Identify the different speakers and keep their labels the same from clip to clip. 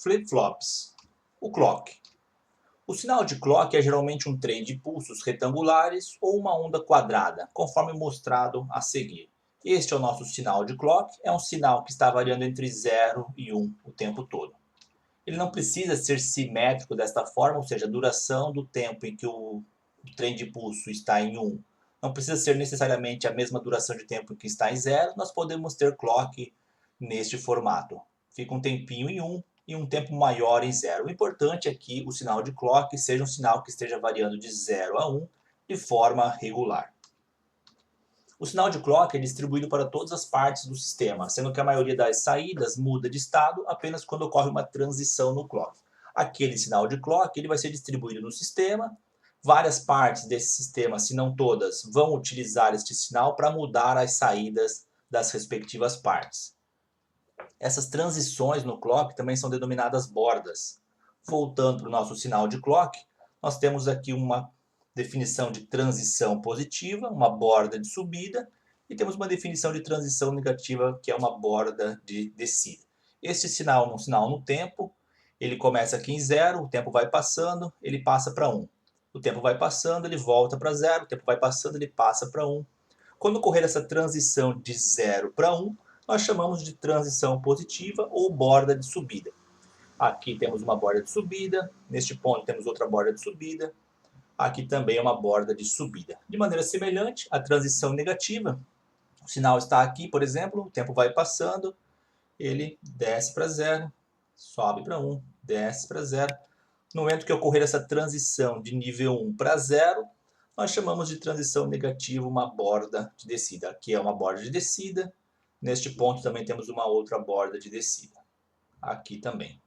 Speaker 1: flip-flops. O clock. O sinal de clock é geralmente um trem de pulsos retangulares ou uma onda quadrada, conforme mostrado a seguir. Este é o nosso sinal de clock, é um sinal que está variando entre 0 e 1 o tempo todo. Ele não precisa ser simétrico desta forma, ou seja, a duração do tempo em que o trem de pulso está em 1 não precisa ser necessariamente a mesma duração de tempo em que está em 0, nós podemos ter clock neste formato. Fica um tempinho em 1 e um tempo maior em 0. O importante é que o sinal de clock seja um sinal que esteja variando de 0 a 1 de forma regular. O sinal de clock é distribuído para todas as partes do sistema, sendo que a maioria das saídas muda de estado apenas quando ocorre uma transição no clock. Aquele sinal de clock ele vai ser distribuído no sistema. Várias partes desse sistema, se não todas, vão utilizar este sinal para mudar as saídas das respectivas partes. Essas transições no clock também são denominadas bordas. Voltando para o nosso sinal de clock, nós temos aqui uma definição de transição positiva, uma borda de subida, e temos uma definição de transição negativa, que é uma borda de descida. Este sinal é um sinal no tempo, ele começa aqui em 0, o tempo vai passando, ele passa para 1. O tempo vai passando, ele volta para 0, o tempo vai passando, ele passa para 1. Quando ocorrer essa transição de 0 para 1, nós chamamos de transição positiva ou borda de subida. Aqui temos uma borda de subida, neste ponto temos outra borda de subida, aqui também é uma borda de subida. De maneira semelhante, a transição negativa, o sinal está aqui, por exemplo, o tempo vai passando, ele desce para 0, sobe para 1, desce para 0. No momento que ocorrer essa transição de nível 1 para 0, nós chamamos de transição negativa uma borda de descida. Aqui é uma borda de descida, neste ponto também temos uma outra borda de descida. Aqui também.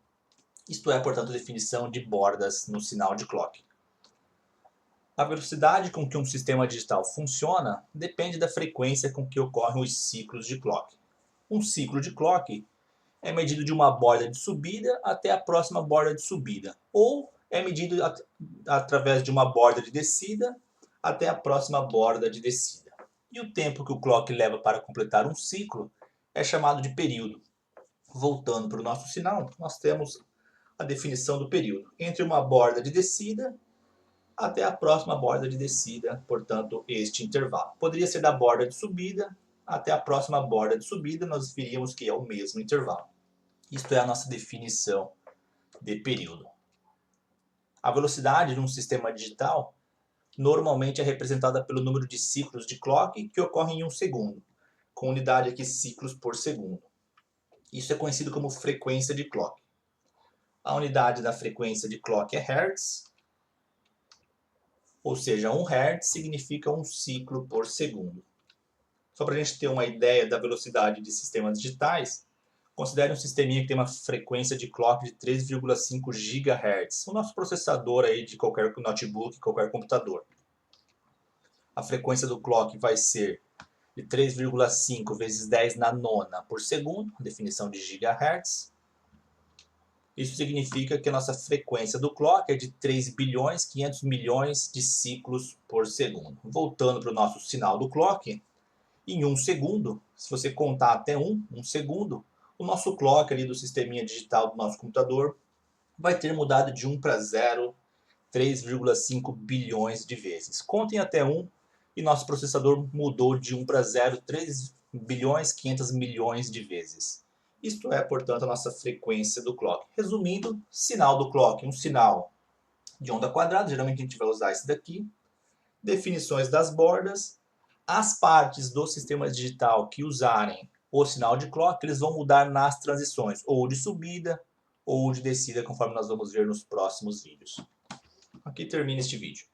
Speaker 1: Isto é, portanto, a definição de bordas no sinal de clock. A velocidade com que um sistema digital funciona depende da frequência com que ocorrem os ciclos de clock. Um ciclo de clock é medido de uma borda de subida até a próxima borda de subida, ou é medido através de uma borda de descida até a próxima borda de descida. E o tempo que o clock leva para completar um ciclo é chamado de período. Voltando para o nosso sinal, nós temos a definição do período. Entre uma borda de descida até a próxima borda de descida, portanto, este intervalo. Poderia ser da borda de subida até a próxima borda de subida, nós veríamos que é o mesmo intervalo. Isto é a nossa definição de período. A velocidade de um sistema digital normalmente é representada pelo número de ciclos de clock que ocorrem em um segundo, com unidade aqui ciclos por segundo. Isso é conhecido como frequência de clock. A unidade da frequência de clock é Hz, ou seja, 1 Hz significa um ciclo por segundo. Só para a gente ter uma ideia da velocidade de sistemas digitais, considere um sisteminha que tem uma frequência de clock de 3,5 GHz. O nosso processador aí de qualquer notebook, qualquer computador. A frequência do clock vai ser de 3,5 vezes 10 na nona por segundo, definição de GHz. Isso significa que a nossa frequência do clock é de 3 bilhões 500 milhões de ciclos por segundo. Voltando para o nosso sinal do clock, em 1 segundo, se você contar até 1 segundo, o nosso clock ali do sisteminha digital do nosso computador vai ter mudado de 1 para 0 3,5 bilhões de vezes. Contem até 1 e nosso processador mudou de 1 para 0 3 bilhões 500 milhões de vezes. Isto é, portanto, a nossa frequência do clock. Resumindo, sinal do clock, um sinal de onda quadrada, geralmente a gente vai usar esse daqui. Definições das bordas. As partes do sistema digital que usarem o sinal de clock, eles vão mudar nas transições, ou de subida ou de descida, conforme nós vamos ver nos próximos vídeos. Aqui termina este vídeo.